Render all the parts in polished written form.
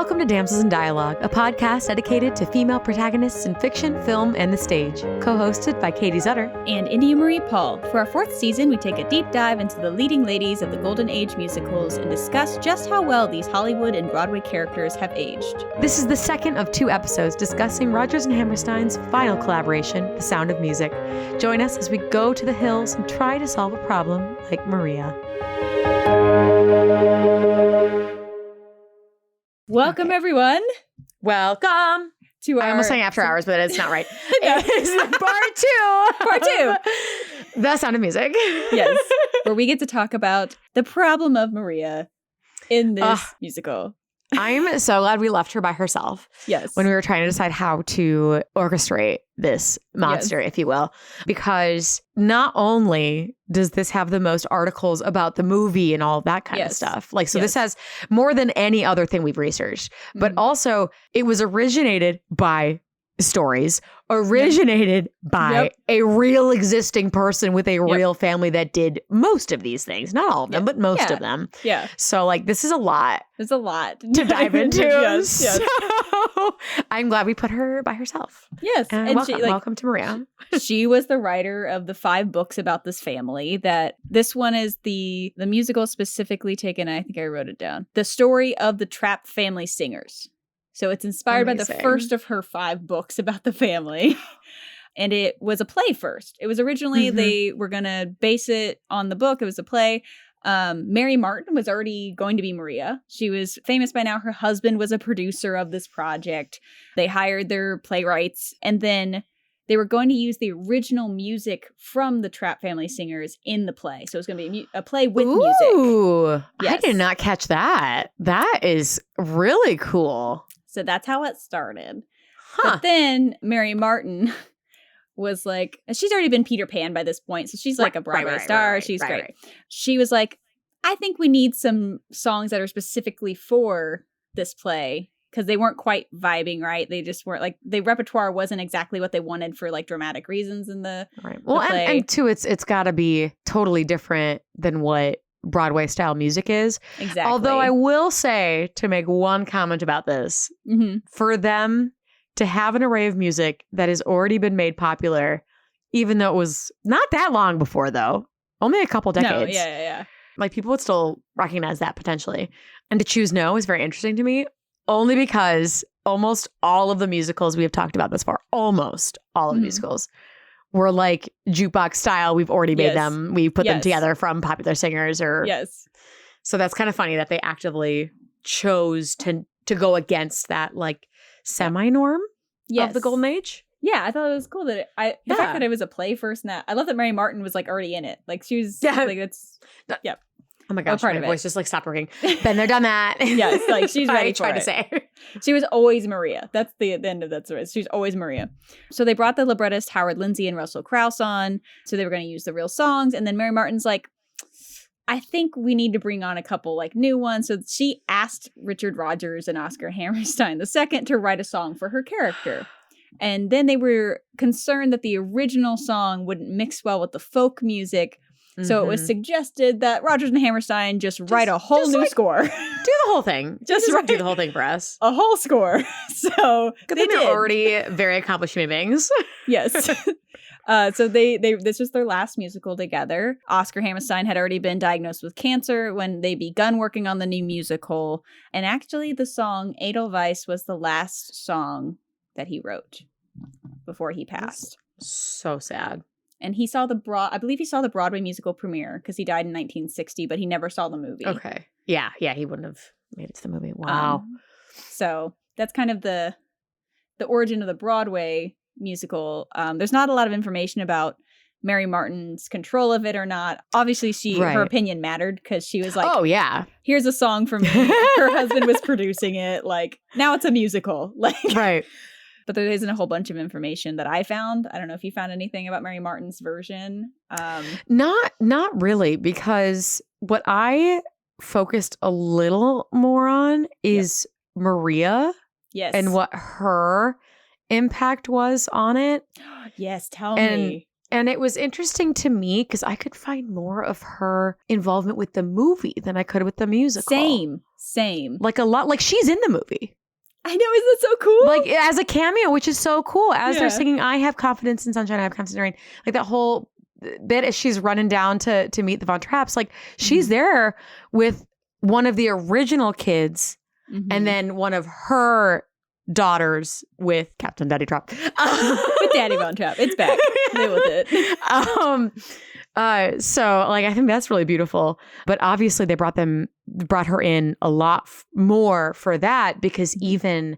Welcome to Damsels in Dialogue, a podcast dedicated to female protagonists in fiction, film, and the stage. Co-hosted by Katie Zutter and India Marie Paul. For our fourth season, we take a deep dive into the leading ladies of the Golden Age musicals and discuss just how well these Hollywood and Broadway characters have aged. This is the second of 2 episodes discussing Rodgers and Hammerstein's final collaboration, The Sound of Music. Join us as we go to the hills and try to solve a problem like Maria. Welcome, everyone. Welcome To I almost sang After Hours, but it's not right. No. It's part two. The Sound of Music. Yes, where we get to talk about the problem of Maria in this musical. I'm so glad we left her by herself. Yes. When we were trying to decide how to orchestrate this monster, if you will. Because not only does this have the most articles about the movie and all that kind of stuff. Like, so this has more than any other thing we've researched. But also, it was originated by stories, originated by a real existing person with a real family that did most of these things. Not all of them, but most of them. Yeah. So, like, this is a lot. There's a lot to dive into. Yes. So I'm glad we put her by herself. Yes. And welcome to Maria. She was the writer of the 5 books about this family. That this one is the musical specifically taken, I think I wrote it down. The story of the Trapp family singers. So it's inspired by the first of her 5 books about the family. And it was a play first. It was originally, they were going to base it on the book. It was a play. Mary Martin was already going to be Maria. She was famous by now. Her husband was a producer of this project. They hired their playwrights. And then they were going to use the original music from the Trapp family singers in the play. So it was going to be a play with music. Ooh, I did not catch that. That is really cool. So that's how it started. But then Mary Martin was like, she's already been Peter Pan by this point. So she's like a Broadway star. She's great. Right. She was like, I think we need some songs that are specifically for this play. Because they weren't quite vibing right. They just weren't like, the repertoire wasn't exactly what they wanted for like dramatic reasons in the Well, the play. And two, it's got to be totally different than what Broadway style music is. Exactly. Although I will say, to make one comment about this, for them to have an array of music that has already been made popular, even though it was not that long before, though, only a couple decades. No, yeah. Like, people would still recognize that potentially. And to choose no is very interesting to me, only because almost all of the musicals we have talked about thus far, almost all of the musicals, were like jukebox style. We've already made them. We put them together from popular singers So that's kind of funny that they actively chose to go against that like semi-norm of the Golden Age. Yeah, I thought it was cool that the fact that it was a play first. And I love that Mary Martin was like already in it. Like she was like, it's Oh my gosh, my voice just like stopped working. Been there, done that. Yes, like she's ready for it. To say. She was always Maria. That's the end of that story. She's always Maria. So they brought the librettist Howard Lindsay and Russell Crouse on. So they were going to use the real songs. And then Mary Martin's like, I think we need to bring on a couple like new ones. So she asked Richard Rodgers and Oscar Hammerstein II to write a song for her character. And then they were concerned that the original song wouldn't mix well with the folk music. So it was suggested that Rodgers and Hammerstein just write a whole new score. Do the whole thing. Just do the whole thing for us. A whole score. So they did. Already very accomplished human beings. Yes. So they this was their last musical together. Oscar Hammerstein had already been diagnosed with cancer when they begun working on the new musical. And actually the song Edelweiss was the last song that he wrote before he passed. That's so sad. And he saw I believe he saw the Broadway musical premiere because he died in 1960, but he never saw the movie. Okay. Yeah, he wouldn't have made it to the movie. Wow. So that's kind of the origin of the Broadway musical. There's not a lot of information about Mary Martin's control of it or not. Obviously, her opinion mattered because she was like, "Oh yeah, here's a song for me." Her husband was producing it. Like now it's a musical. Like right. But there isn't a whole bunch of information that I found. I don't know if you found anything about Mary Martin's version. Not really, because what I focused a little more on is Maria. Yes. And what her impact was on it. Yes, tell me. And it was interesting to me because I could find more of her involvement with the movie than I could with the musical. Same. Like a lot, like she's in the movie. I know, isn't that so cool? Like as a cameo, which is so cool. As they're singing I Have Confidence in Sunshine, I Have Confidence in Rain. Like that whole bit as she's running down to meet the Von Trapps, like she's there with one of the original kids and then one of her daughters with Captain Daddy Trapp. With Daddy Von Trapp. It's back. Live with it. So like I think that's really beautiful. But obviously they brought her in a lot more for that because even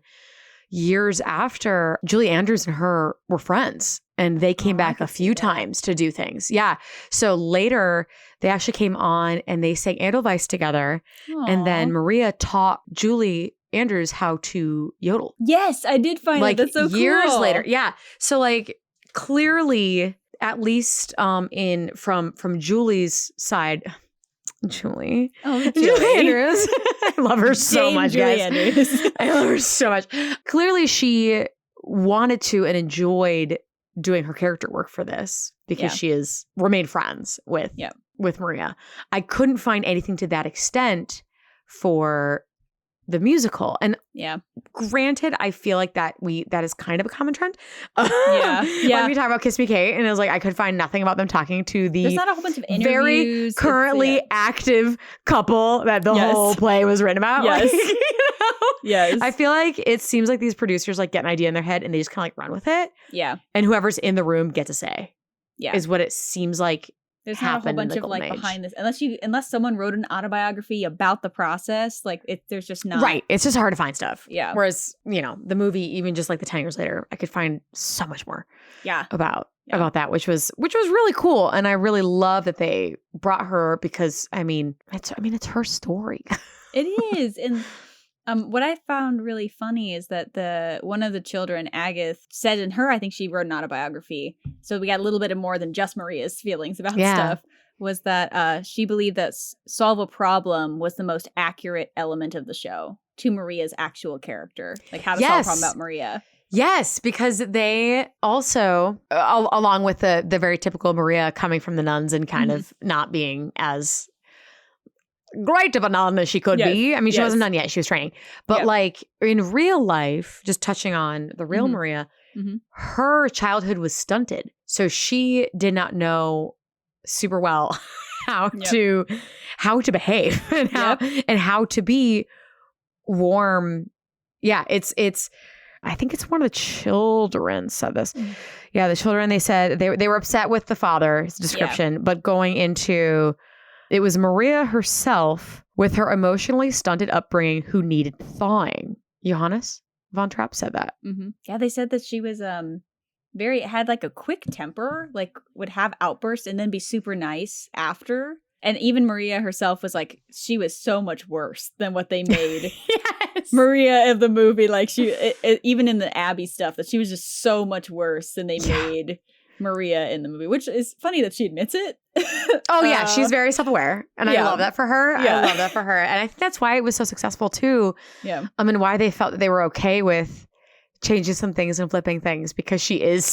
years after, Julie Andrews and her were friends and they came back a few times to do things. Yeah. So later they actually came on and they sang Edelweiss together. Aww. And then Maria taught Julie Andrews how to yodel. Yes, I did find like that's so cool. Years later. Yeah. So like clearly, at least from Julie's side, Julie. Oh, Julie Andrews. I love her so much, Julie guys. Andrews. I love her so much. Clearly she wanted to and enjoyed doing her character work for this because she has remained friends with Maria. I couldn't find anything to that extent for the musical. And granted, I feel like that is kind of a common trend. When we talk about Kiss Me Kate, and it was like I could find nothing about them talking to the there's not a whole bunch of interviews. Very currently active couple that the whole play was written about. Yes. Like, Yes. I feel like it seems like these producers like get an idea in their head and they just kind of like run with it. Yeah. And whoever's in the room gets a say. Yeah. Is what it seems like. There's not a whole bunch of like behind this unless someone wrote an autobiography about the process. Like there's just not right. It's just hard to find stuff. Yeah. Whereas the movie, even just like the 10 years later, I could find so much more. Yeah. About that, which was really cool, and I really love that they brought her because it's her story. It is, and what I found really funny is that one of the children, Agatha, said in her, I think she wrote an autobiography, so we got a little bit of more than just Maria's feelings about stuff, was that she believed that solve a problem was the most accurate element of the show to Maria's actual character. Like how to solve a problem about Maria. Yes, because they also, along with the very typical Maria coming from the nuns and kind of not being as great of a nun as she could be. I mean, she wasn't a nun yet. She was training. But like in real life, just touching on the real Maria, her childhood was stunted. So she did not know super well how to behave and how to be warm. Yeah, it's I think it's one of the children said this. Yeah, the children, they said they were upset with the father's description, but going into it was Maria herself with her emotionally stunted upbringing who needed thawing. Johannes Von Trapp said that. Mm-hmm. Yeah, they said that she was had like a quick temper, like would have outbursts and then be super nice after. And even Maria herself was like, she was so much worse than what they made Maria of the movie. Like even in the Abby stuff, that she was just so much worse than they made Maria in the movie, which is funny that she admits it. Oh yeah, she's very self-aware, and I love that for her. I love that for her, and I think that's why it was so successful too. Yeah, and why they felt that they were okay with changing some things and flipping things, because she is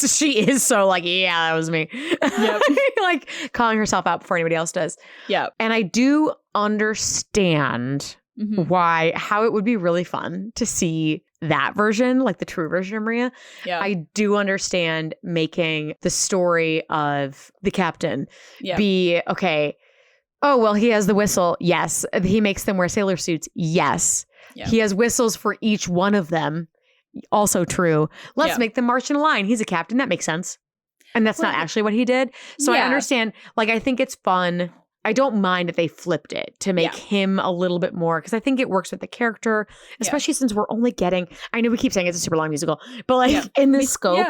so like, yeah, that was me. Yep. Like calling herself out before anybody else does. Yeah, and I do understand how it would be really fun to see that version, like the true version of Maria. Yeah. I do understand making the story of the captain be, okay, oh, well, he has the whistle. Yes. He makes them wear sailor suits. Yes. Yeah. He has whistles for each one of them. Also true. Let's make them march in a line. He's a captain. That makes sense. And that's not actually what he did. So I understand. Like, I think it's fun. I don't mind if they flipped it to make him a little bit more, because I think it works with the character, especially since we're only getting, I know we keep saying it's a super long musical, but like in the scope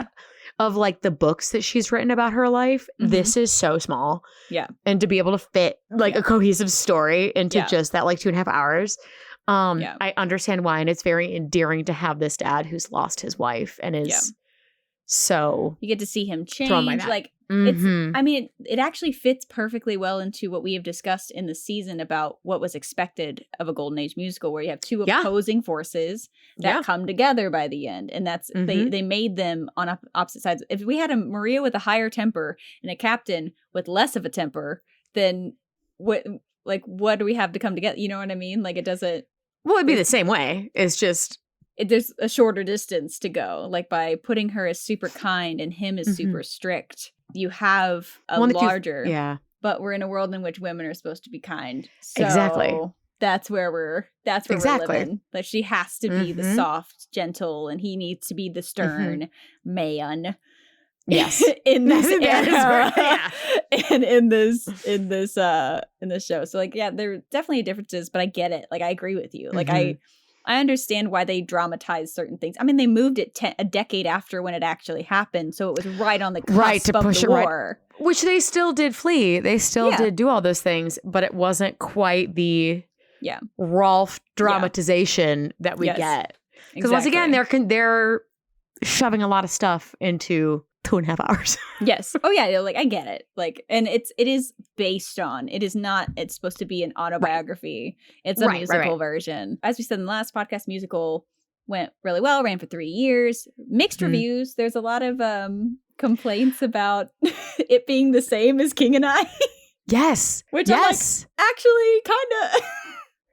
of like the books that she's written about her life, this is so small. Yeah. And to be able to fit like a cohesive story into just that like 2.5 hours. I understand why. And it's very endearing to have this dad who's lost his wife and is so you get to see him change. Like I mean, it actually fits perfectly well into what we have discussed in the season about what was expected of a Golden Age musical, where you have two opposing forces that come together by the end. And that's, they made them on opposite sides. If we had a Maria with a higher temper and a captain with less of a temper, then what do we have to come together? You know what I mean? Like, it doesn't. Well, it'd be the same way. It's just. There's a shorter distance to go. Like, by putting her as super kind and him as super strict, you have a larger. But we're in a world in which women are supposed to be kind. So that's where we're living. Like, she has to be the soft, gentle, and he needs to be the stern man. Yes. In this era. And in this show. So, like, yeah, there are definitely differences, but I get it. Like, I agree with you. Like, I understand why they dramatize certain things. I mean, they moved it a decade after when it actually happened, so it was right on the cusp of the war. Which they still did flee. They still did do all those things, but it wasn't quite the Rolf dramatization that we get. Because once again, they're shoving a lot of stuff into 2.5 hours. Yes. Oh yeah. Like, I get it. Like, and it is based on, it's supposed to be an autobiography. It's a musical version. As we said in the last podcast, musical went really well, ran for 3 years, mixed reviews. There's a lot of complaints about it being the same as King and I. Yes. Which I'm like, actually kind of.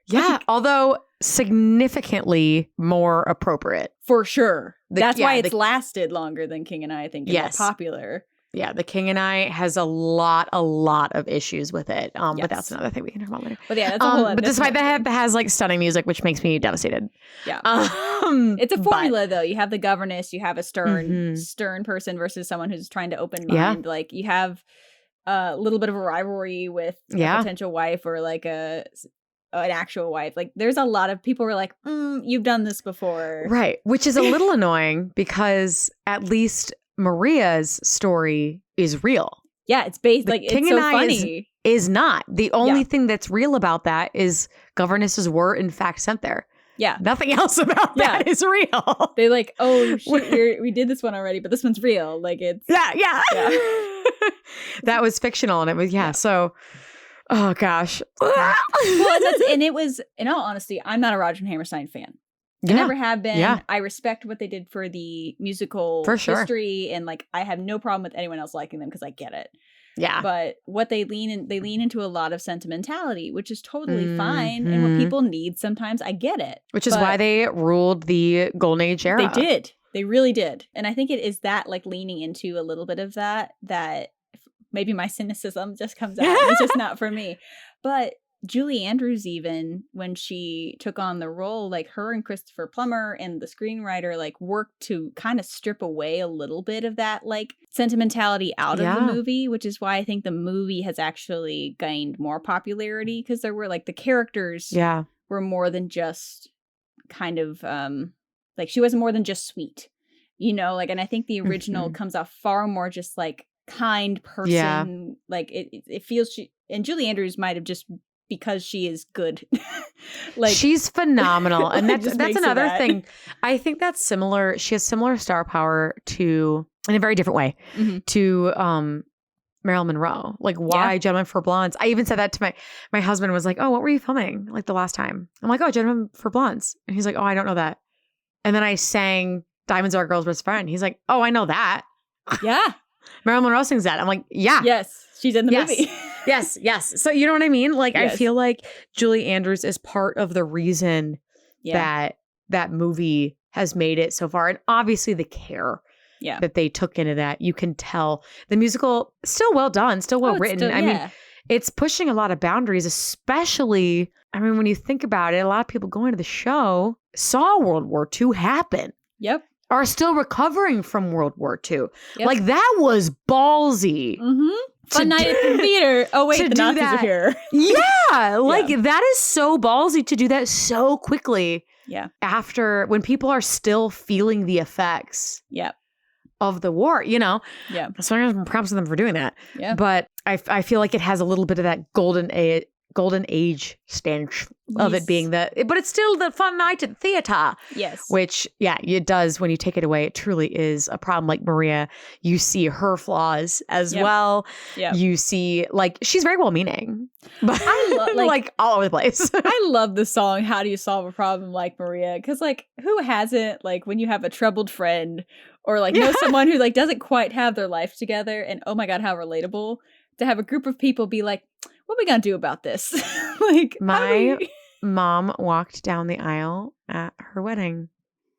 Yeah. Although significantly more appropriate. For sure. That's why it's lasted longer than King and I think, and more popular. Yeah, The King and I has a lot of issues with it. But that's another thing we can talk about later. But yeah, that's a whole but despite that, it has like stunning music, which makes me devastated. Yeah. It's a formula though. You have the governess, you have a stern person versus someone who's trying to open mind. Like, you have a little bit of a rivalry with a potential wife, or like an actual wife. Like, there's a lot of people who are like, you've done this before. Right. Which is a little annoying, because at least Maria's story is real. Yeah, it's based like King it's and so I funny. Is not. The only thing that's real about that is governesses were in fact sent there. Yeah. Nothing else about that is real. They like, oh shit, we did this one already, but this one's real. Like, it's yeah. That was fictional, and it was so. Oh gosh. Well, and it was, in all honesty, I'm not a Rodgers and Hammerstein fan. I never have been. Yeah. I respect what they did for the musical history, and like, I have no problem with anyone else liking them, because I get it. Yeah. But what they lean into a lot of sentimentality, which is totally fine, and what people need sometimes. I get it. Which is why they ruled the Golden Age era. They did. They really did. And I think it is that, like, leaning into a little bit of that maybe my cynicism just comes out. It's just not for me. But Julie Andrews, even when she took on the role, like, her and Christopher Plummer and the screenwriter, like, worked to kind of strip away a little bit of that, like, sentimentality out of the movie, which is why I think the movie has actually gained more popularity, because there were, like, the characters were more than just kind of, like, she wasn't more than just sweet, you know, like, and I think the original comes off far more just, like, kind person. Like, it feels and Julie Andrews might have just, because she is good. Like, she's phenomenal. And that's another thing. I think that's similar. She has similar star power to, in a very different way, to Marilyn Monroe. Like, why Gentlemen for Blondes? I even said that to my husband, was like, oh, what were you filming like the last time? I'm like, oh, Gentlemen for Blondes. And he's like, oh, I don't know that. And then I sang Diamonds Are a Girl's Best Friend. He's like, oh, I know that. Yeah. Marilyn Monroe sings that. I'm like, yeah. Yes. She's in the movie. Yes. So you know what I mean? Like, I feel like Julie Andrews is part of the reason that movie has made it so far. And obviously the care that they took into that. You can tell the musical, still well done, still well written. I mean, it's pushing a lot of boundaries, especially, I mean, when you think about it, a lot of people going to the show saw World War II happen. Yep. Are still recovering from World War II. Yep. Like, that was ballsy. Fun night at the theater. Oh, wait, the Nazis are here. That is so ballsy to do that so quickly. Yeah. After, when people are still feeling the effects of the war, you know? Yeah. So I'm props to them for doing that. Yeah. But I feel like it has a little bit of that golden golden age stench of it being but it's still the fun night at the theater. Yes. Which, yeah, it does. When you take it away, it truly is a problem. Like Maria, you see her flaws as well. Yeah. You see, like, she's very well-meaning, but I love like all over the place. I love the song, How Do You Solve a Problem Like Maria? Because, like, who hasn't, like, when you have a troubled friend or, like, know someone who, like, doesn't quite have their life together, and oh my God, how relatable to have a group of people be like, what are we gonna do about this? Like, my mom walked down the aisle at her wedding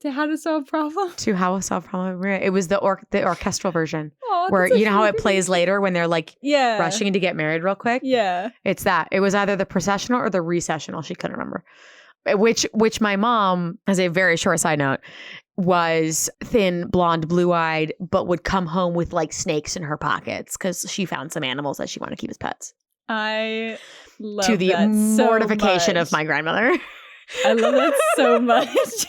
to How to Solve a Problem. To How to Solve a Problem. It was the orchestral version, where you know how it plays later when they're like rushing to get married real quick. Yeah, it's that. It was either the processional or the recessional. She couldn't remember. Which my mom, as a very short side note, was thin, blonde, blue-eyed, but would come home with like snakes in her pockets because she found some animals that she wanted to keep as pets. I love to the that mortification so of my grandmother. I love that so much.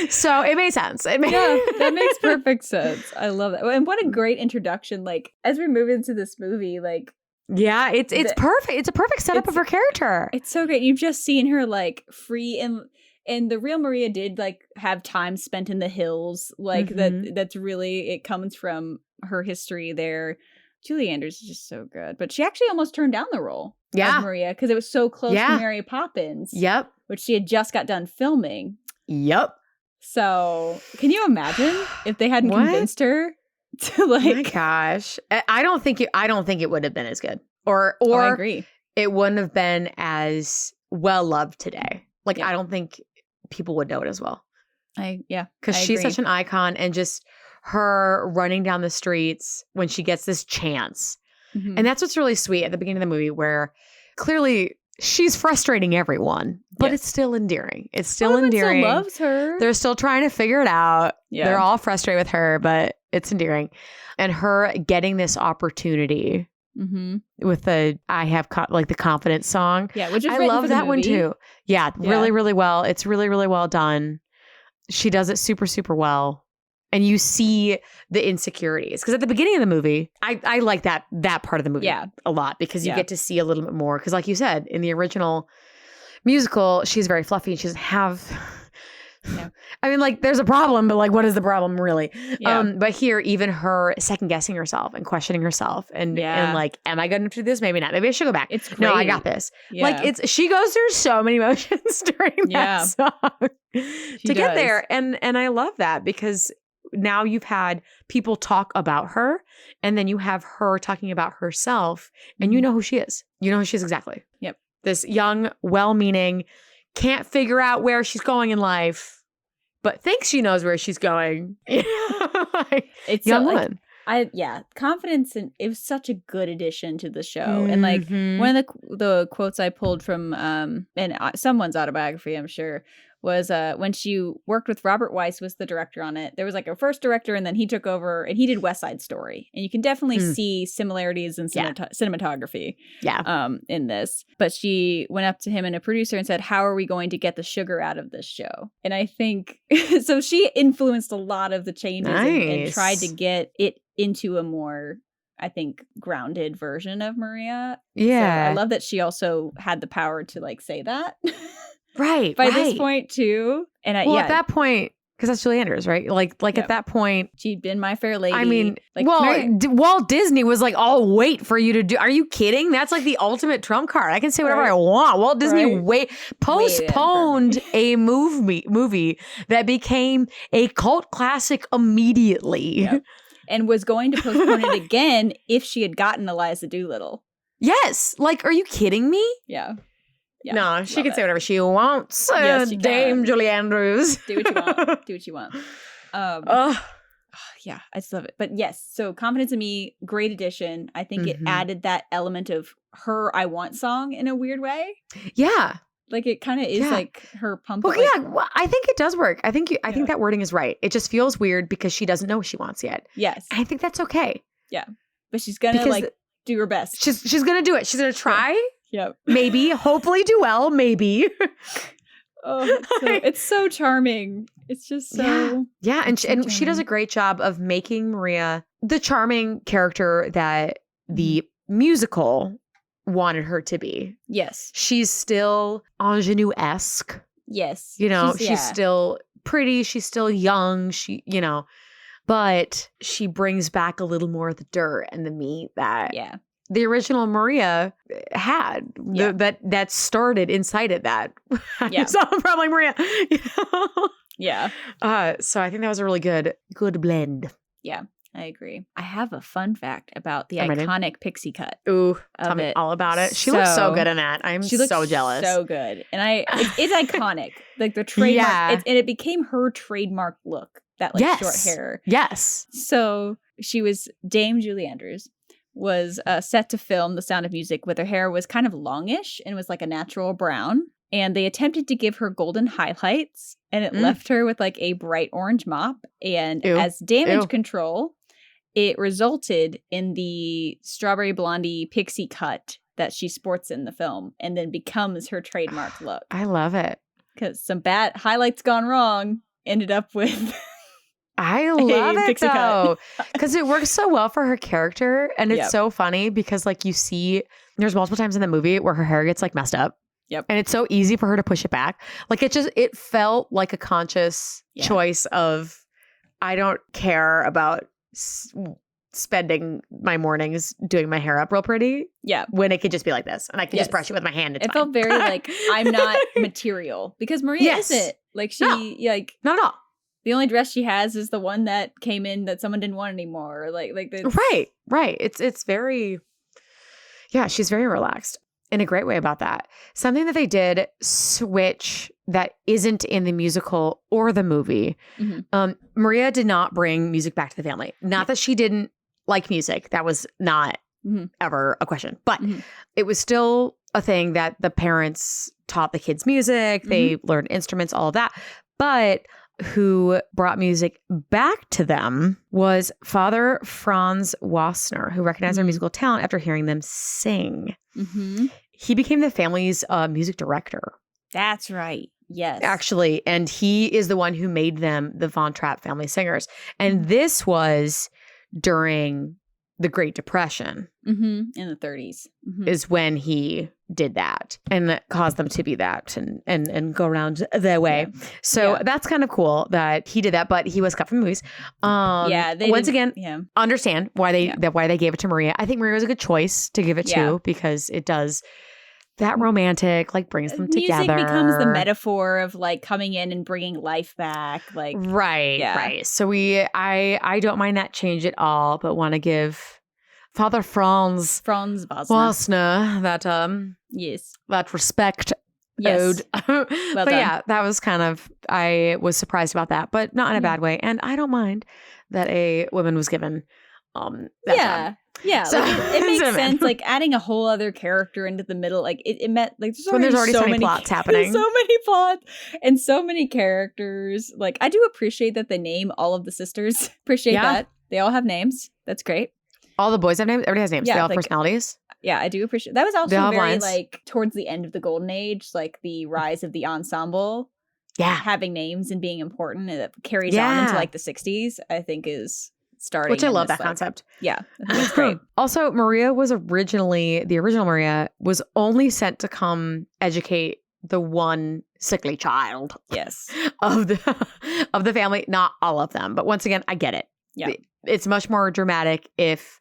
So it made sense. Yeah, that makes perfect sense. I love that. And what a great introduction. Like, as we move into this movie, like, yeah, it's perfect. It's a perfect setup of her character. It's so great. You've just seen her like free and the real Maria did like have time spent in the hills. Like that's really, it comes from her history there. Julie Andrews is just so good. But she actually almost turned down the role of Maria because it was so close to Mary Poppins. Yep. Which she had just got done filming. Yep. So can you imagine if they hadn't convinced her to like? Oh my gosh, I don't think it would have been as good, or I agree. It wouldn't have been as well loved today. Like I don't think people would know it as well. Because she's such an icon, and just her running down the streets when she gets this chance, and that's what's really sweet at the beginning of the movie, where clearly she's frustrating everyone, but it's still endearing. It's still endearing. Still loves her. They're still trying to figure it out. Yeah. They're all frustrated with her, but it's endearing. And her getting this opportunity with the the confidence song. Yeah, which is I love that one too. Yeah, really, really well. It's really, really well done. She does it super, super well. And you see the insecurities. Because at the beginning of the movie, I like that part of the movie a lot, because you get to see a little bit more. Because like you said, in the original musical, she's very fluffy and she doesn't have... I mean, like, there's a problem, but like, what is the problem really? Yeah. But here, even her second guessing herself and questioning herself and like, am I good enough to do this? Maybe not. Maybe I should go back. It's great. No, I got this. Yeah. Like, she goes through so many emotions during that song to get there. And I love that, because now you've had people talk about her, and then you have her talking about herself, and you know who she is. You know who she is exactly. Yep. This young, well-meaning, can't figure out where she's going in life, but thinks she knows where she's going. It's young woman. Confidence, and it was such a good addition to the show. And like one of the quotes I pulled from someone's autobiography, I'm sure, was when she worked with Robert Weiss, was the director on it. There was like a first director, and then he took over and he did West Side Story. And you can definitely see similarities in cinematography in this. But she went up to him and a producer and said, how are we going to get the sugar out of this show? And I think, so she influenced a lot of the changes and tried to get it into a more, I think, grounded version of Maria. Yeah. So I love that she also had the power to like say that. Right. By this point too. And at that point, because that's Julie Andrews, right? Like at that point, she'd been My Fair Lady. I mean, like, Walt Disney was like, "I'll wait for you to do." Are you kidding? That's like the ultimate trump card. I can say whatever I want. Walt Disney postponed a movie that became a cult classic immediately, and was going to postpone it again if she had gotten Eliza Doolittle. Yes. Like, are you kidding me? Yeah. Yeah, no, she can say whatever she wants. Yes, she Dame Julie Andrews. Do what you want. Do what you want. Yeah, I just love it. But yes, so Confidence in Me, great addition. I think it added that element of her I Want song in a weird way. Yeah. Like it kind of is like her pump. Well, I think it does work. I think that wording is right. It just feels weird because she doesn't know what she wants yet. Yes. And I think that's okay. Yeah. But she's going to do her best. She's going to do it. She's going to try. Yep. Maybe, hopefully do well, maybe. It's so charming. It's just so and she does a great job of making Maria the charming character that the musical wanted her to be. Yes. She's still ingenue-esque. Yes. You know, she's still pretty. She's still young. But she brings back a little more of the dirt and the meat that the original Maria had. That started, incited that. Yeah. So probably Maria. Yeah. So I think that was a really good blend. Yeah. I agree. I have a fun fact about the iconic pixie cut. Ooh, tell me all about it. She looks so good in that. I'm so jealous. So good. And it's iconic. Like the trademark. And it became her trademark look. That short hair. Yes. So she was, Dame Julie Andrews was set to film The Sound of Music with her hair was kind of longish and was like a natural brown. And they attempted to give her golden highlights and it left her with like a bright orange mop. And as damage control, it resulted in the strawberry blondie pixie cut that she sports in the film and then becomes her trademark look. I love it. Because some bad highlights gone wrong ended up with... I love it though, because it works so well for her character. And it's so funny because like you see, there's multiple times in the movie where her hair gets like messed up. Yep. And it's so easy for her to push it back. Like it felt like a conscious choice of, I don't care about spending my mornings doing my hair up real pretty. Yeah. When it could just be like this and I can just brush it with my hand. It's fine. Felt very like, I'm not material because Maria isn't. Like she, not at all. The only dress she has is the one that came in that someone didn't want anymore. Right. It's very, she's very relaxed in a great way about that. Something that they did switch that isn't in the musical or the movie. Mm-hmm. Maria did not bring music back to the family. Not that she didn't like music. That was not ever a question. But it was still a thing that the parents taught the kids music. They learned instruments, all of that. But who brought music back to them was Father Franz Wassner, who recognized their musical talent after hearing them sing. Mm-hmm. He became the family's music director. That's right. Yes. Actually, and he is the one who made them the Von Trapp family singers. And this was during the Great Depression. In the 30s. Is when he did that and that caused them to be that and go around their way. So that's kind of cool that he did that, but he was cut from the movies. Understand why they gave it to Maria. I think Maria was a good choice to give it to because it does that romantic, like brings them together. Music becomes the metaphor of like coming in and bringing life back. Like right. So I don't mind that change at all, but want to give Father Franz Wassner that that respect owed. Well but done. that was kind of, I was surprised about that, but not in a bad way. And I don't mind that a woman was given that job. Yeah, so, like it makes sense. Like adding a whole other character into the middle, like it meant like there's already so many plots happening, so many plots and so many characters. Like I do appreciate that they name all of the sisters. Appreciate that they all have names. That's great. All the boys have names. Everybody has names. They all have personalities. Yeah, I do appreciate that. Was also very like towards the end of the Golden Age, like the rise of the ensemble. Yeah, having names and being important, and it carries on into like the 60s. I think is. Starting which I love that concept. Yeah, I think it's great. Also, Maria was the original Maria was only sent to come educate the one sickly child. Yes. of the family, not all of them. But once again, I get it. Yeah. It's much more dramatic if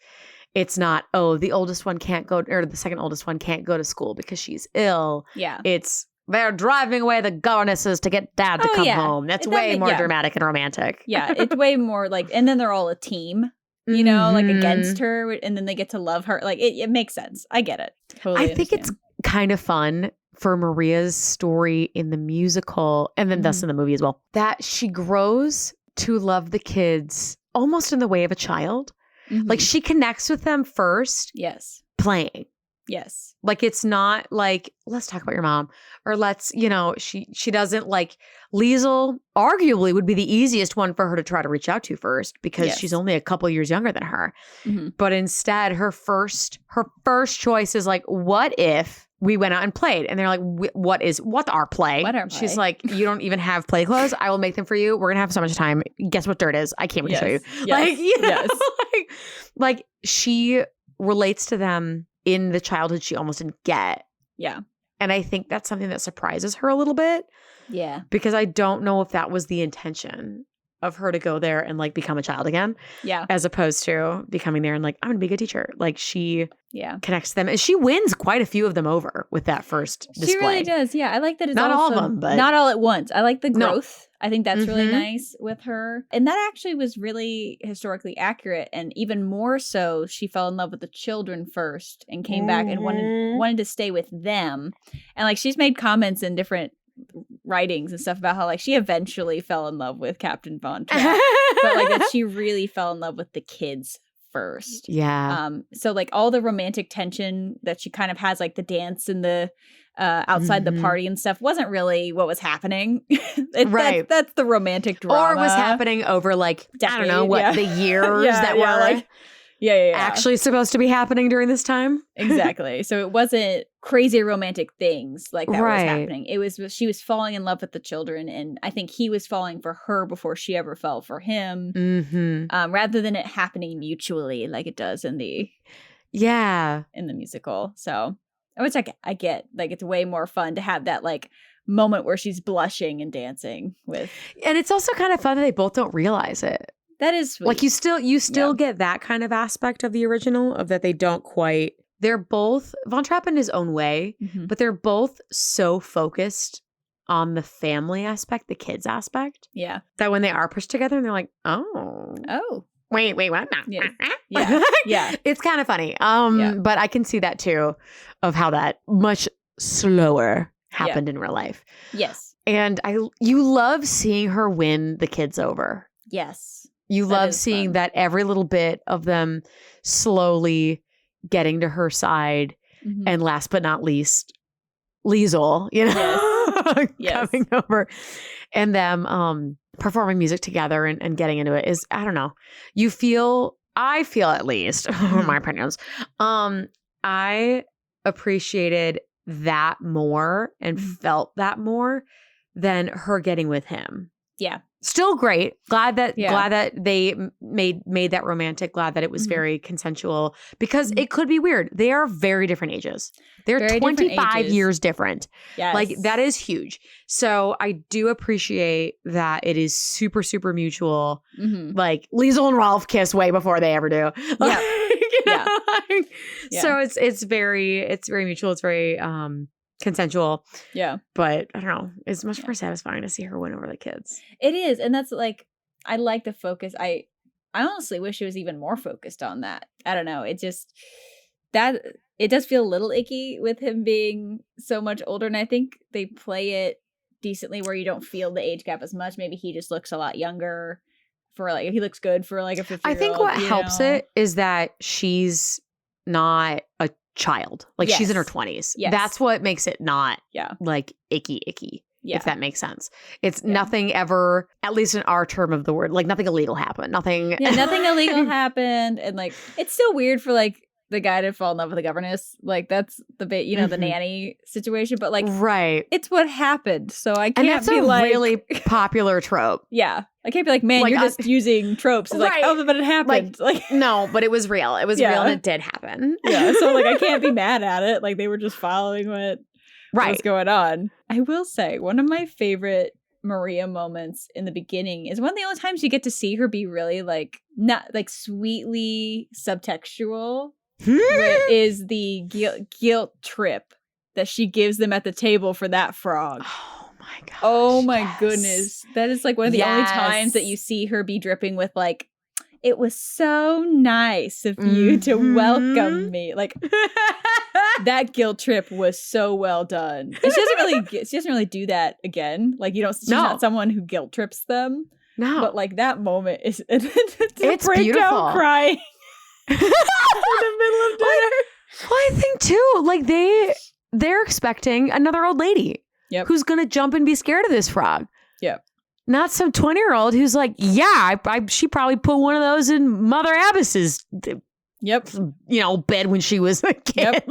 it's not, the oldest one can't go, or the second oldest one can't go to school because she's ill. Yeah. It's they're driving away the governesses to get dad to come home. That's way more dramatic and romantic. Yeah, it's way more like, and then they're all a team, you know, like against her, and then they get to love her. Like it makes sense. I get it. Totally I think it's kind of fun for Maria's story in the musical, and then thus in the movie as well, that she grows to love the kids almost in the way of a child. Like she connects with them first. Yes. Playing. Yes. Like it's not like, let's talk about your mom, or let's, she doesn't like, Liesl arguably would be the easiest one for her to try to reach out to first because she's only a couple years younger than her. But instead her first choice is like, what if we went out and played? And they're like, what's our play? She's like, you don't even have play clothes. I will make them for you. We're going to have so much time. Guess what dirt is? I can't wait to show you. Yes. Like, like she relates to them in the childhood she almost didn't get. Yeah. And I think that's something that surprises her a little bit. Yeah. Because I don't know if that was the intention of her to go there and like become a child again. Yeah. As opposed to becoming there and like, I'm going to be a good teacher. Like she connects them and she wins quite a few of them over with that first display. She really does. Yeah. I like that it's not also, all of them, but not all at once. I like the growth. No. I think that's really nice with her. And that actually was really historically accurate. And even more so, she fell in love with the children first and came back and wanted to stay with them. And like she's made comments in different writings and stuff about how like she eventually fell in love with Captain Von Trapp, but like that she really fell in love with the kids first. Yeah. So like all the romantic tension that she kind of has, like the dance and the outside the party and stuff, wasn't really what was happening. Right. That's the romantic drama. Or it was happening over like decade, I don't know what the years that were like actually supposed to be happening during this time. Exactly. So it wasn't crazy romantic things like that was happening. It was she was falling in love with the children, and I think he was falling for her before she ever fell for him. Rather than it happening mutually like it does in the musical. So which I get, like it's way more fun to have that like moment where she's blushing and dancing with, and it's also kind of fun that they both don't realize it. That is sweet. Like you still get that kind of aspect of the original, of that they don't quite. They're both Von Trapp in his own way, but they're both so focused on the family aspect, the kids aspect. Yeah. That when they are pushed together and they're like, oh. Wait, what? Yeah. It's kind of funny. But I can see that too, of how that much slower happened in real life. Yes. And you love seeing her win the kids over. Yes. You love seeing that every little bit of them slowly getting to her side. And last but not least, Liesel, coming over and them performing music together and getting into it is, I don't know. I feel at least, my opinions, I appreciated that more and felt that more than her getting with him. Yeah. Still great. Glad that they made that romantic. Glad that it was very consensual, because it could be weird. They are very different ages. They're very 25 years different. Yes. Like that is huge. So I do appreciate that it is super, super mutual. Like Liesel and Rolf kiss way before they ever do. So it's very mutual. It's very consensual. Yeah. But I don't know. It's much more satisfying to see her win over the kids. It is. And that's like, I like the focus. I honestly wish it was even more focused on that. I don't know. It just, that, it does feel a little icky with him being so much older. And I think they play it decently where you don't feel the age gap as much. Maybe he just looks a lot younger for like, he looks good for like a 50-year-old. I think what helps it is that she's not a child. Like she's in her 20s. Yes. That's what makes it not like icky. If that makes sense. It's nothing ever, at least in our term of the word, like nothing illegal happened. Nothing illegal happened. And like, it's still weird for like the guy to fall in love with the governess. Like that's the bit, the nanny situation, but like, it's what happened. So I can't that's be a like really popular trope. Yeah. I can't be like, man, like, you're just using tropes. It's like, oh, but it happened. Like no, but it was real. It was real and it did happen. Yeah. So like, I can't be mad at it. Like they were just following what was going on. I will say one of my favorite Maria moments in the beginning is one of the only times you get to see her be really like, not like sweetly subtextual. Is the guilt trip that she gives them at the table for that frog. Oh my gosh. Oh my goodness. That is like one of the only times that you see her be dripping with like, it was so nice of you to welcome me. Like that guilt trip was so well done. And she doesn't really do that again. Like she's not someone who guilt trips them. No. But like that moment is it's beautiful. Crying. In the middle of dinner. Well, I think too, like they're expecting another old lady who's gonna jump and be scared of this frog. Yep. Not some 20-year-old who's like, she probably put one of those in Mother Abbess's bed when she was a kid.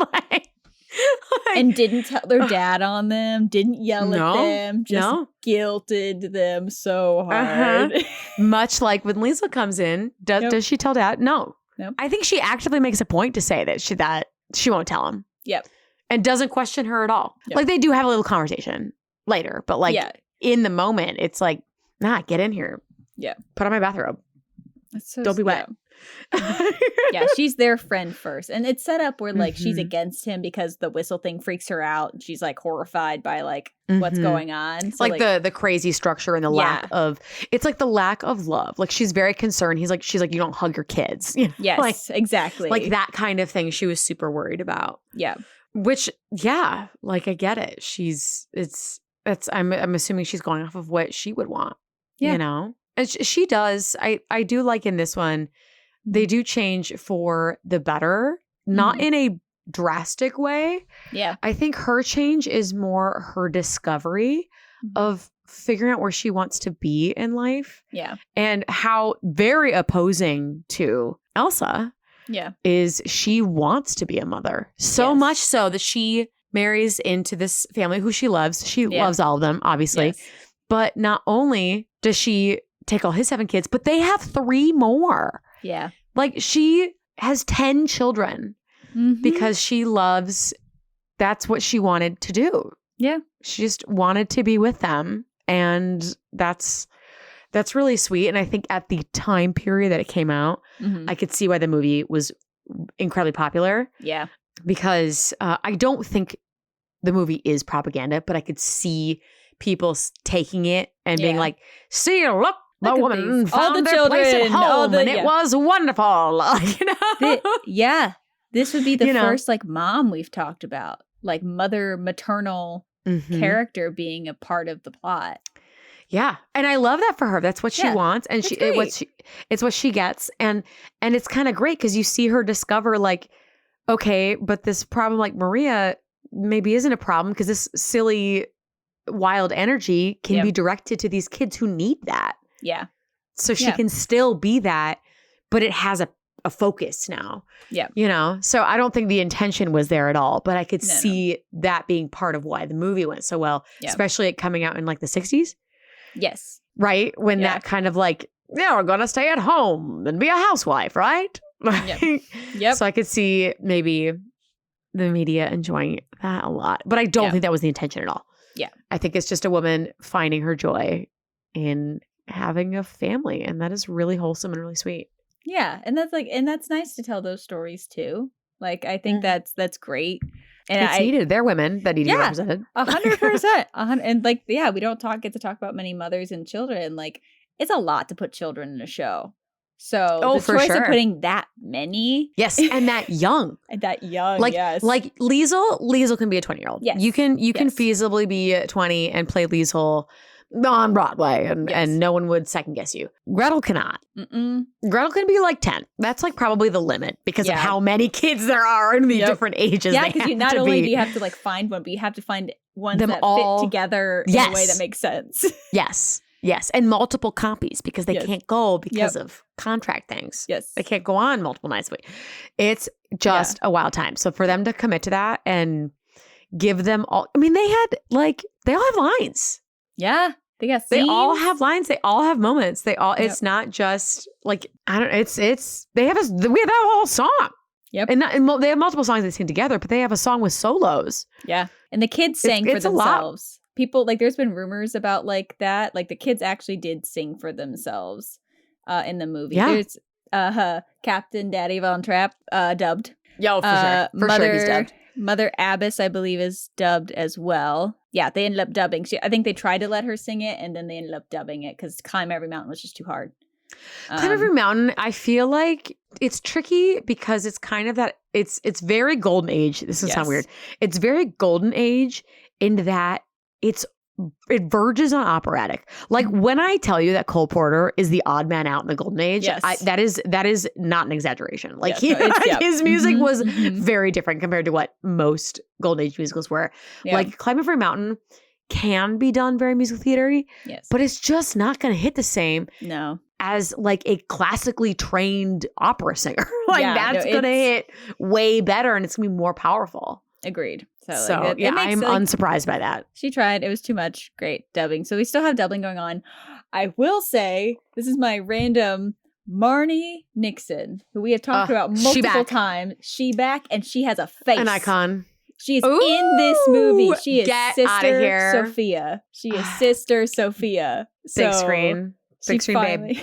And didn't tell their dad on them, didn't yell at them, just guilted them so hard. Much like when Liesel comes in, does she tell dad? No. Nope. I think she actively makes a point to say that she won't tell him. Yep. And doesn't question her at all. Yep. Like they do have a little conversation later, but like in the moment, it's like, nah, get in here. Yeah. Put on my bathrobe. That's so Don't be wet. Yeah, she's their friend first. And it's set up where like she's against him because the whistle thing freaks her out. And she's like horrified by like what's going on. So, like the crazy structure and the lack of, it's like the lack of love. Like she's very concerned. She's like, you don't hug your kids. You know? Yes, like, exactly. Like that kind of thing she was super worried about. Yeah. Which, yeah, like I get it. I'm assuming she's going off of what she would want. Yeah. You know? And she does. I do like in this one, they do change for the better, not in a drastic way. Yeah. I think her change is more her discovery of figuring out where she wants to be in life. Yeah. And how very opposing to Elsa is she wants to be a mother. So much so that she marries into this family who she loves. She loves all of them, obviously. Yes. But not only does she take all his 7 kids, but they have 3 more. Yeah. Like she has 10 children because she loves, that's what she wanted to do. Yeah. She just wanted to be with them. And that's really sweet. And I think at the time period that it came out, I could see why the movie was incredibly popular. Yeah. Because I don't think the movie is propaganda, but I could see people taking it and being like, see, look, the woman found their place at home and it was wonderful. You know? This would be the first like mom we've talked about, like maternal character being a part of the plot. Yeah. And I love that for her. That's what she wants. And it's what she gets. And it's kind of great because you see her discover like, okay, but this problem like Maria maybe isn't a problem because this silly wild energy can be directed to these kids who need that. Yeah. So she can still be that, but it has a focus now. Yeah. You know? So I don't think the intention was there at all, but I could see that being part of why the movie went so well, especially it coming out in like the 60s. Yes. Right? When that kind of like, we're going to stay at home and be a housewife, right? Yep. So I could see maybe the media enjoying that a lot, but I don't think that was the intention at all. Yeah. I think it's just a woman finding her joy in having a family, and that is really wholesome and really sweet. Yeah. And that's nice to tell those stories too. Like, I think that's great. And it's needed. They're women that need to be represented. 100%. And like, we don't get to talk about many mothers and children. Like, it's a lot to put children in a show. So the choice of putting that many. Yes. And that young. Like, yes. Like Liesl can be a 20-year-old. Yes. You can feasibly be 20 and play Liesl on Broadway and no one would second guess you. Gretel cannot. Gretel can be like 10. That's like probably the limit because of how many kids there are in the different ages. Yeah, because not only do you have to like find one, but you have to find ones that fit together in a way that makes sense. Yes. Yes. And multiple copies because they can't go because of contract things. Yes. They can't go on multiple nights a week. It's just a wild time. So for them to commit to that and give them all, I mean, they all have lines. Yeah. They got scenes. They all have lines. They all have moments. They all, it's not just like, I don't know. We have that whole song. Yep. And they have multiple songs they sing together, but they have a song with solos. Yeah. And the kids sang for themselves. People, like, there's been rumors about like that. Like the kids actually did sing for themselves in the movie. Yeah. There's Captain Daddy Von Trapp dubbed. Yo, for sure. For sure he's dubbed. Mother Abbess, I believe, is dubbed as well. Yeah, they ended up dubbing. I think they tried to let her sing it, and then they ended up dubbing it because Climb Every Mountain was just too hard. Climb Every Mountain, I feel like it's tricky because it's kind of that, it's very golden age. This is sound weird. It's very golden age in that it verges on operatic. Like when I tell you that Cole Porter is the odd man out in the golden age, that is not an exaggeration. Like his music was very different compared to what most golden age musicals were. Yeah. Like Climb Every Mountain can be done very musical theater-y, but it's just not going to hit the same as like a classically trained opera singer. That's going to hit way better and it's going to be more powerful. Agreed. So I'm unsurprised by that. She tried. It was too much. Great dubbing. So we still have dubbing going on. I will say, this is my random Marnie Nixon, who we have talked about multiple times. She back, and she has a face. An icon. She is in this movie. She is Sister Sophia. She is Sister Sophia. Big screen. Big screen, babe.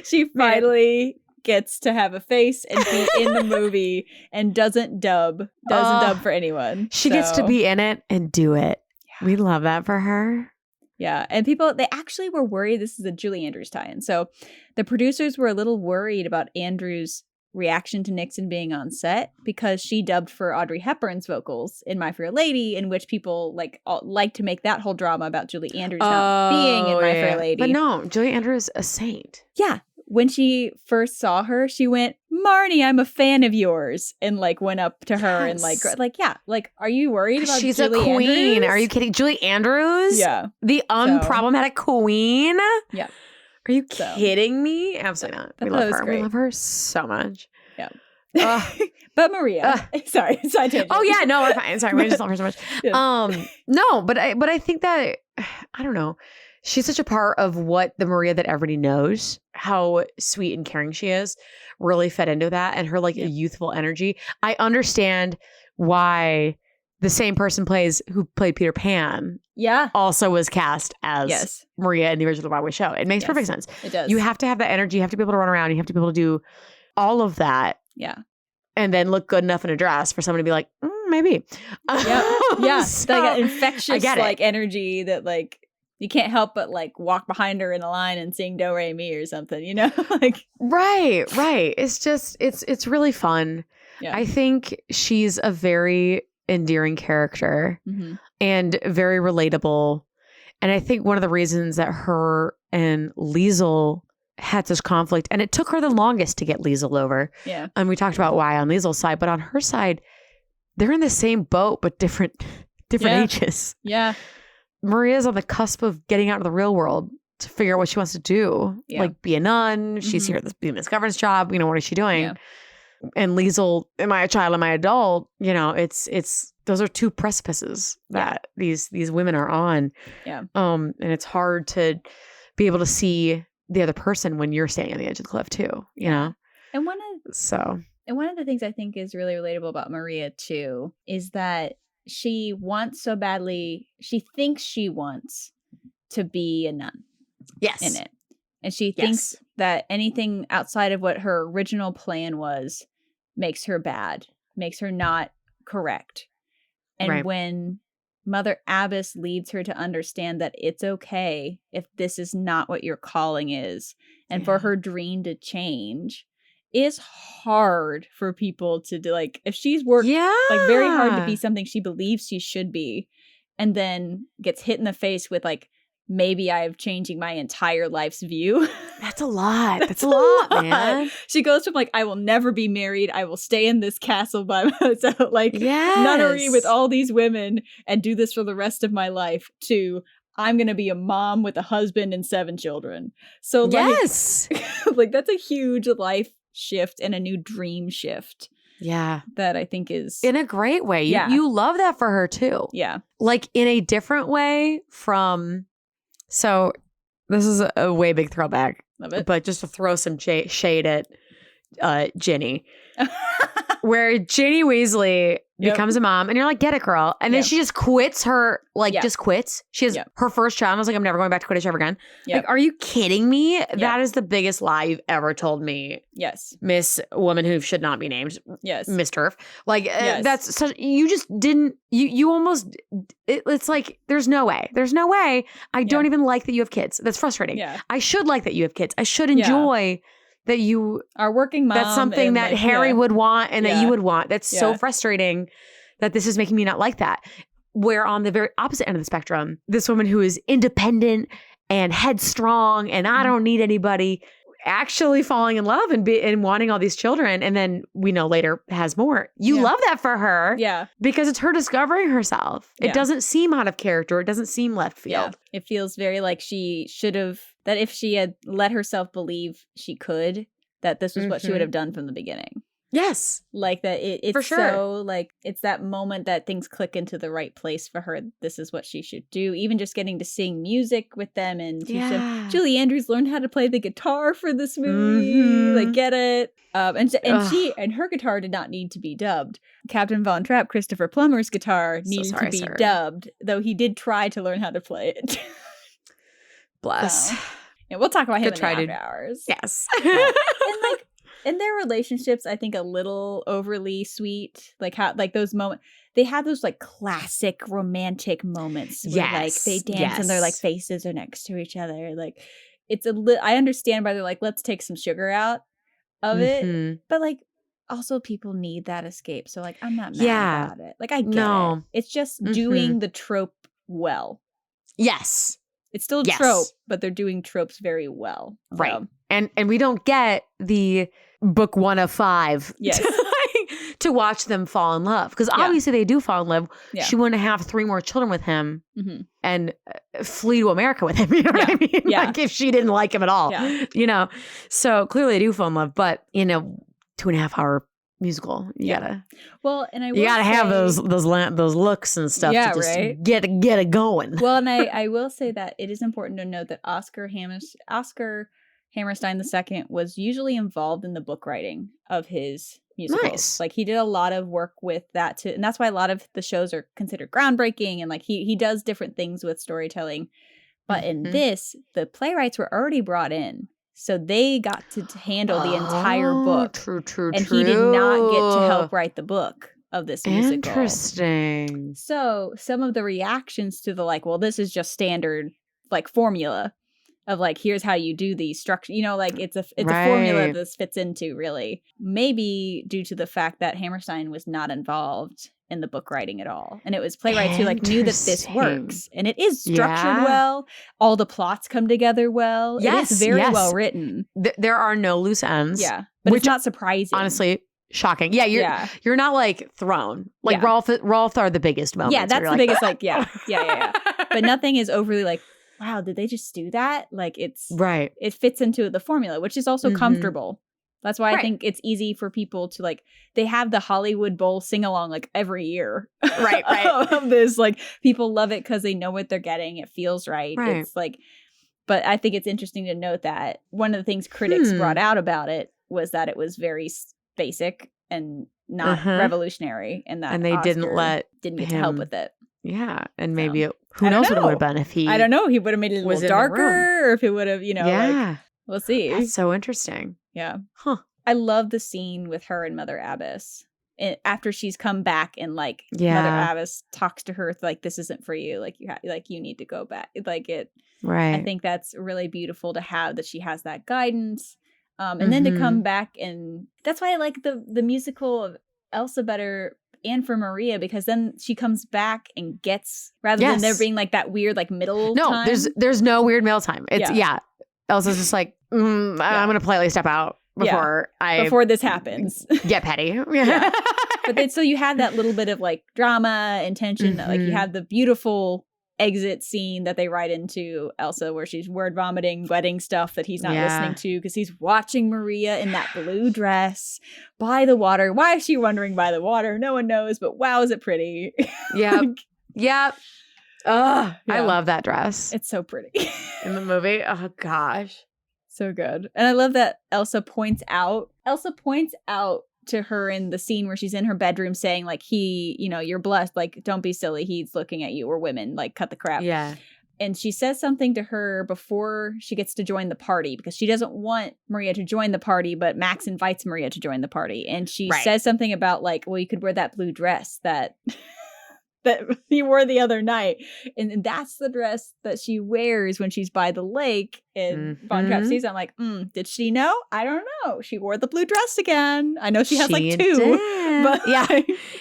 She finally gets to have a face and be in the movie and doesn't dub for anyone. She gets to be in it and do it. Yeah. We love that for her. Yeah. And they actually were worried. This is a Julie Andrews tie-in. So the producers were a little worried about Andrews' reaction to Nixon being on set because she dubbed for Audrey Hepburn's vocals in My Fair Lady, in which people like to make that whole drama about Julie Andrews not being in My Fair Lady. But no, Julie Andrews a saint. Yeah. When she first saw her, she went, "Marnie, I'm a fan of yours," and went up to her and are you worried about She's Julie a queen. Andrews? Are you kidding? Julie Andrews? Yeah. The unproblematic queen? Yeah. Are you kidding me? Absolutely not. We love her. We love her so much. Yeah. But Maria. Sorry, side tangent. Oh yeah, no, we're fine. Sorry, we just love her so much. Yeah. No, but I think that I don't know. She's such a part of what the Maria that everybody knows, how sweet and caring she is, really fed into that, and her youthful energy. I understand why the same person who played Peter Pan also was cast as Maria in the original Broadway show. It makes perfect sense. It does. You have to have that energy. You have to be able to run around. You have to be able to do all of that. Yeah. And then look good enough in a dress for someone to be like, maybe. Yeah. So, like an infectious energy that you can't help but walk behind her in a line and sing Do Re Mi or something, Right. It's just it's really fun. Yeah. I think she's a very endearing character and very relatable. And I think one of the reasons that her and Liesl had such conflict, and it took her the longest to get Liesl over. Yeah. And we talked about why on Liesl's side, but on her side, they're in the same boat, but different ages. Yeah. Maria's on the cusp of getting out of the real world to figure out what she wants to do. Yeah. Like be a nun. She's here doing this governance job. What is she doing? Yeah. And Liesl, am I a child? Am I adult? It's those are two precipices that these women are on. Yeah. And it's hard to be able to see the other person when you're standing on the edge of the cliff too, you know? And one of the things I think is really relatable about Maria too is that she wants so badly, she thinks she wants to be a nun. Yes. In it. And she thinks that anything outside of what her original plan was makes her bad, makes her not correct. And when Mother Abbess leads her to understand that it's okay if this is not what your calling is, and for her dream to change, is hard for people to do. If she's worked very hard to be something she believes she should be, and then gets hit in the face with maybe I'm changing my entire life's view. That's a lot. That's a lot, man. She goes from I will never be married. I will stay in this castle by myself, nunnery with all these women and do this for the rest of my life, to I'm going to be a mom with a husband and 7 children. So that's a huge life shift and a new dream shift. Yeah. That I think is in a great way. You love that for her too. Yeah. In a different way from... So this is a way big throwback, but just to throw some shade at Ginny, where Ginny Weasley becomes a mom, and you're like, get it, girl. And then she just quits her, just quits. She has her first child. And I was like, I'm never going back to Quidditch ever again. Are you kidding me? That is the biggest lie you've ever told me. Yes. Miss Woman who should not be named. Yes. Miss Turf. That's such, you just didn't, you almost, it's there's no way. There's no way. I don't even like that you have kids. That's frustrating. Yeah. I should like that you have kids. I should enjoy that you are working mom. That's something that Harry would want and that you would want. That's so frustrating that this is making me not like that. Where on the very opposite end of the spectrum, this woman who is independent and headstrong and I don't need anybody, actually falling in love and wanting all these children, and then we know later has more. You love that for her. Yeah. Because it's her discovering herself. It doesn't seem out of character. It doesn't seem left field. Yeah. It feels very like she should have, that if she had let herself believe she could, that this was what she would have done from the beginning. Yes. Like that it's for sure. So like it's that moment that things click into the right place for her. This is what she should do. Even just getting to sing music with them and teach them. Julie Andrews learned how to play the guitar for this movie. Like get it. And she and her guitar did not need to be dubbed. Captain Von Trapp, Christopher Plummer's guitar needed to be dubbed, though he did try to learn how to play it. Bless. So, yeah, we'll talk about him in the after hours. Yes. And like in their relationships, I think a little overly sweet. Like how like those moments they have those like classic romantic moments where like they dance and their like faces are next to each other. Like it's I understand why they're like, let's take some sugar out of it. But like also people need that escape. So like I'm not mad about it. Like I get it. It's just doing the trope well. Yes. It's still a trope, but they're doing tropes very well. Right. So. And we don't get the book 1 of 5 to watch them fall in love. Because obviously they do fall in love. Yeah. She wouldn't have 3 more children with him and flee to America with him. You know what I mean? Yeah. Like if she didn't like him at all. Yeah. You know? So clearly they do fall in love. But, 2.5 hour musical. You gotta. Well, and I will say, have those looks and stuff to just get it going. Well, and I will say that it is important to note that Oscar Hammerstein II was usually involved in the book writing of his musicals. Nice. Like he did a lot of work with that too, and that's why a lot of the shows are considered groundbreaking. And like he does different things with storytelling. But in this, the playwrights were already brought in. So they got to handle the entire book. True. And he did not get to help write the book of this musical. Interesting. So some of the reactions to the like, well, this is just standard like formula of like, here's how you do these structure. Like it's a formula this fits into really. Maybe due to the fact that Hammerstein was not involved in the book writing at all. And it was playwrights who like knew that this works. And it is structured well. All the plots come together well. Yes, it is very well written. There are no loose ends. Yeah. But it's not surprising. Honestly, shocking. Yeah, you're not like thrown. Like Rolf are the biggest moments. Yeah, that's the biggest like, yeah. But nothing is overly like, wow, did they just do that? Like it's it fits into the formula, which is also comfortable. That's why I think it's easy for people to like, they have the Hollywood Bowl sing along like every year. Right. Of this, like people love it because they know what they're getting. It feels right. It's like, but I think it's interesting to note that one of the things critics brought out about it was that it was very basic and not revolutionary. And that they Oscar didn't get to help with it. Yeah. And maybe who knows what it would have been if he. I don't know. He would have made it a little darker or if it would have, like, we'll see. That's so interesting. Yeah. Huh. I love the scene with her and Mother Abbess. After she's come back and like Mother Abbess talks to her like, this isn't for you. Like you need to go back. Like it. Right. I think that's really beautiful to have that she has that guidance. And then to come back, and that's why I like the musical of Elsa better and for Maria, because then she comes back and gets, rather than there being like that weird like middle time. There's no weird middle time. It's Elsa's just like, I'm gonna politely step out before this happens. Get petty. But then so you have that little bit of like drama and tension. Like you have the beautiful exit scene that they write into Elsa where she's word vomiting wedding stuff that he's not listening to because he's watching Maria in that blue dress by the water. Why is she wandering by the water? No one knows, but wow, is it pretty. Yep. I love that dress. It's so pretty. In the movie. Oh gosh. So good. And I love that Elsa points out to her in the scene where she's in her bedroom saying like, you're blessed, like don't be silly, he's looking at you, we're women, like cut the crap. Yeah. And she says something to her before she gets to join the party because she doesn't want Maria to join the party, but Max invites Maria to join the party. And she says something about like, well, you could wear that blue dress that you wore the other night. And that's the dress that she wears when she's by the lake. And Von Trapp sees it. I'm like, did she know? I don't know. She wore the blue dress again. I know she has like 2. Did. But yeah.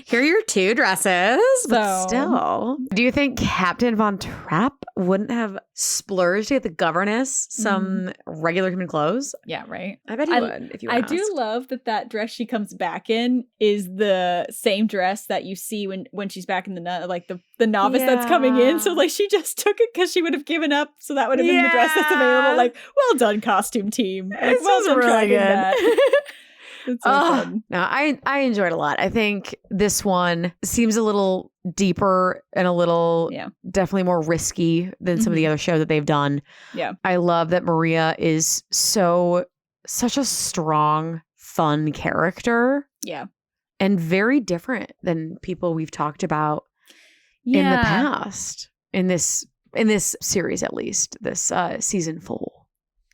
Here are your 2 dresses. But still. Do you think Captain Von Trapp wouldn't have splurged to get the governess some regular human clothes? Yeah, right. I bet he would if you asked. I do love that dress she comes back in is the same dress that you see when she's back in the novice that's coming in. So like she just took it because she would have given up. So that would have been the dress that's available. Like, well done, costume team. Like, well done, really good. It's so fun. No, I enjoyed it a lot. I think this one seems a little deeper and a little definitely more risky than some of the other shows that they've done. Yeah. I love that Maria is such a strong, fun character. Yeah. And very different than people we've talked about in the past. In this series, at least, this season 4.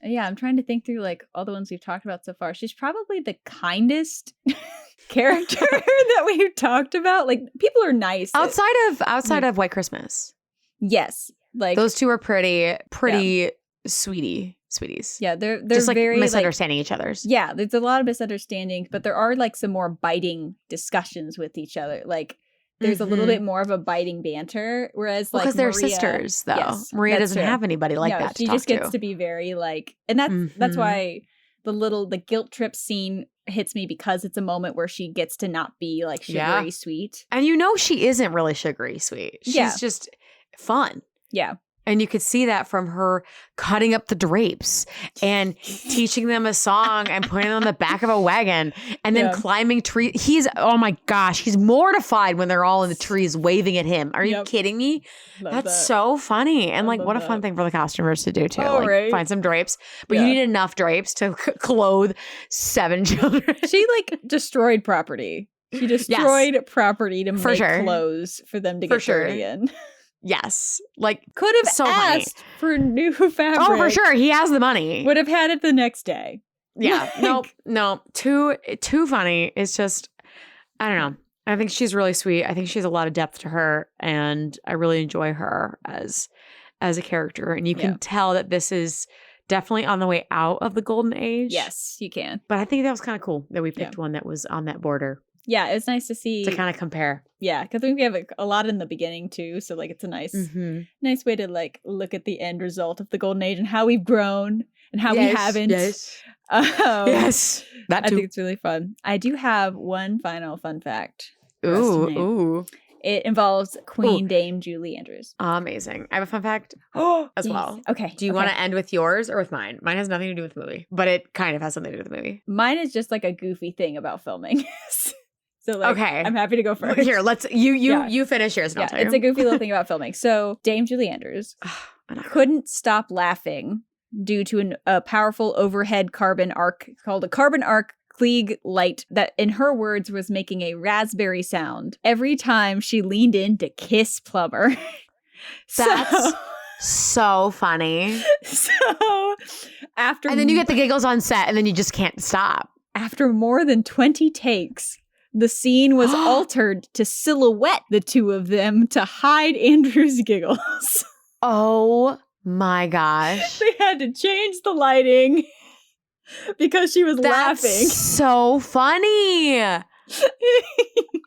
Yeah, I'm trying to think through like all the ones we've talked about so far. She's probably the kindest character that we've talked about. Like, people are nice. Outside of White Christmas. Yes. Like, those two are pretty sweeties. Yeah, they're just like very misunderstanding each other's. Yeah, there's a lot of misunderstandings, but there are like some more biting discussions with each other. Like, there's a little bit more of a biting banter, whereas like because they're sisters, though. Yes, Maria doesn't have anybody like that. She just gets to be very like, and that's why the guilt trip scene hits me, because it's a moment where she gets to not be like sugary sweet, and she isn't really sugary sweet. She's just fun. Yeah. And you could see that from her cutting up the drapes and teaching them a song and putting them on the back of a wagon and then climbing trees. Oh my gosh, he's mortified when they're all in the trees waving at him. Are you kidding me? That's so funny. And like, what a fun thing for the costumers to do too. Find some drapes. But you need enough drapes to clothe 7 children. She like destroyed property. She destroyed property to make clothes for them to get dirty in. Yes. Like, could have asked for new fabric. Oh, for sure. He has the money. Would have had it the next day. Yeah. No. Too funny. It's just, I don't know. I think she's really sweet. I think she has a lot of depth to her, and I really enjoy her as a character. And you can tell that this is definitely on the way out of the golden age. Yes, you can. But I think that was kind of cool that we picked one that was on that border. Yeah, it's nice to see. To kind of compare. Yeah, because we have a lot in the beginning too. So like, it's a nice way to like look at the end result of the golden age and how we've grown and how we haven't. Yes. Yes. That too. I think it's really fun. I do have one final fun fact. Ooh. It involves Queen Dame Julie Andrews. Amazing. I have a fun fact as well. Okay. Do you want to end with yours or with mine? Mine has nothing to do with the movie, but it kind of has something to do with the movie. Mine is just like a goofy thing about filming. So like, I'm happy to go first. Here, let's you finish yours and I'll tell you. It's a goofy little thing about filming. So Dame Julie Andrews couldn't stop laughing due to a powerful overhead carbon arc called a carbon arc Klieg light that, in her words, was making a raspberry sound every time she leaned in to kiss Plumber. That's so funny. So after, and then you get the giggles on set, and then you just can't stop. After more than 20 takes, the scene was altered to silhouette the two of them to hide Andrew's giggles. Oh my gosh. They had to change the lighting because she was laughing. So funny.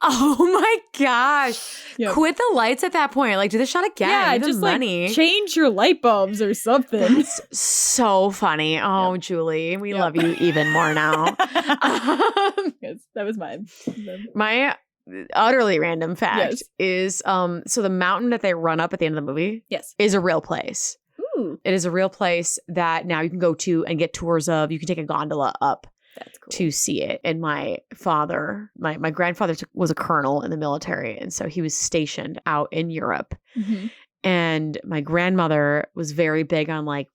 Oh my gosh. Yep. Quit the lights at that point. Like, do the shot again. Yeah, just money. Like change your light bulbs or something. That's so funny. Oh, yep. Julie, we love you even more now. Yes, that was mine. My utterly random fact is so the mountain that they run up at the end of the movie is a real place. Ooh. It is a real place that now you can go to and get tours of. You can take a gondola up. That's cool. To see it. And my father, my grandfather was a colonel in the military. And so he was stationed out in Europe. Mm-hmm. And my grandmother was very big on like,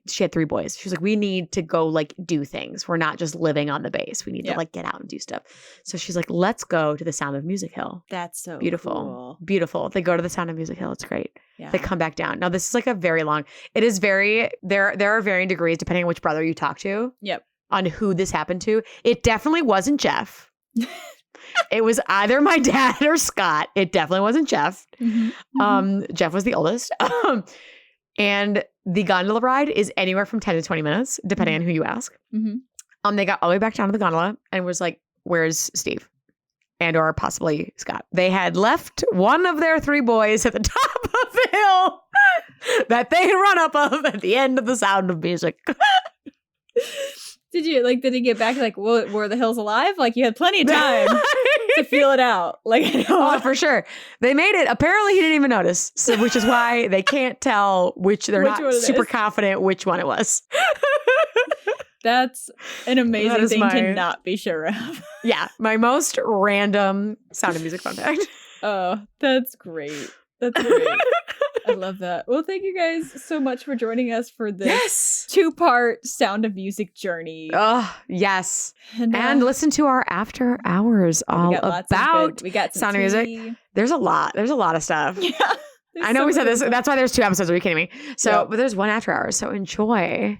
she had 3 boys. She was like, we need to go like do things. We're not just living on the base. We need to like get out and do stuff. So she's like, let's go to the Sound of Music Hill. That's so beautiful. Cool. Beautiful. They go to the Sound of Music Hill. It's great. Yeah. They come back down. Now this is like a very long, it is very, there are varying degrees depending on which brother you talk to. Yep. On who this happened to. It definitely wasn't Jeff. It was either my dad or Scott. It definitely wasn't Jeff. Mm-hmm. Jeff was the oldest. And the gondola ride is anywhere from 10 to 20 minutes, depending on who you ask. Mm-hmm. They got all the way back down to the gondola and was like, where's Steve? And or possibly Scott. They had left one of their 3 boys at the top of the hill that they had run up of at the end of the Sound of Music. Did he get back like, were the hills alive? Like, you had plenty of time to feel it out. Like, oh, for sure. They made it. Apparently he didn't even notice. So, which is why they can't tell they're not super confident which one it was. That's an amazing thing to not be sure of. Yeah, my most random Sound of Music fun fact. Oh, that's great. That's great. I love that. Well, thank you guys so much for joining us for this 2-part Sound of Music journey. Oh, yes. And listen to our after hours all about we got Sound of Music. There's a lot. There's a lot of stuff. Yeah. I know we said this. That's why there's 2 episodes. Are you kidding me? So, but there's 1 after hours. So enjoy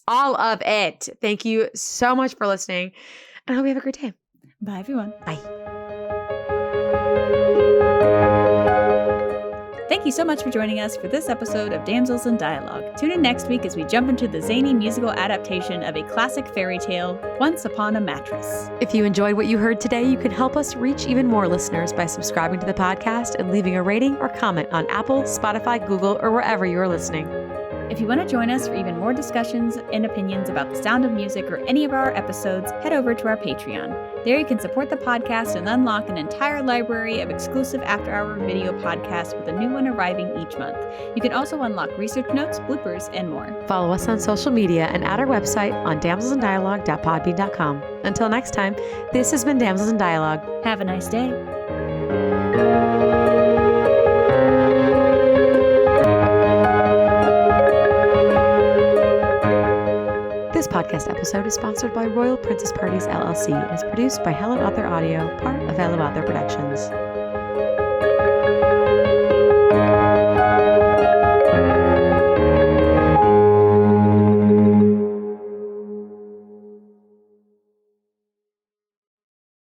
all of it. Thank you so much for listening. And I hope you have a great day. Bye, everyone. Bye. Thank you so much for joining us for this episode of Damsels in Dialogue. Tune in next week as we jump into the zany musical adaptation of a classic fairy tale, Once Upon a Mattress. If you enjoyed what you heard today, you can help us reach even more listeners by subscribing to the podcast and leaving a rating or comment on Apple, Spotify, Google, or wherever you are listening. If you want to join us for even more discussions and opinions about the Sound of Music or any of our episodes, head over to our Patreon. There you can support the podcast and unlock an entire library of exclusive after-hour video podcasts with a new one arriving each month. You can also unlock research notes, bloopers, and more. Follow us on social media and at our website on damselsindialogue.podbean.com. Until next time, this has been Damsels in Dialogue. Have a nice day. This podcast episode is sponsored by Royal Princess Parties LLC and is produced by Hello Out There Audio, part of Hello Out There Productions.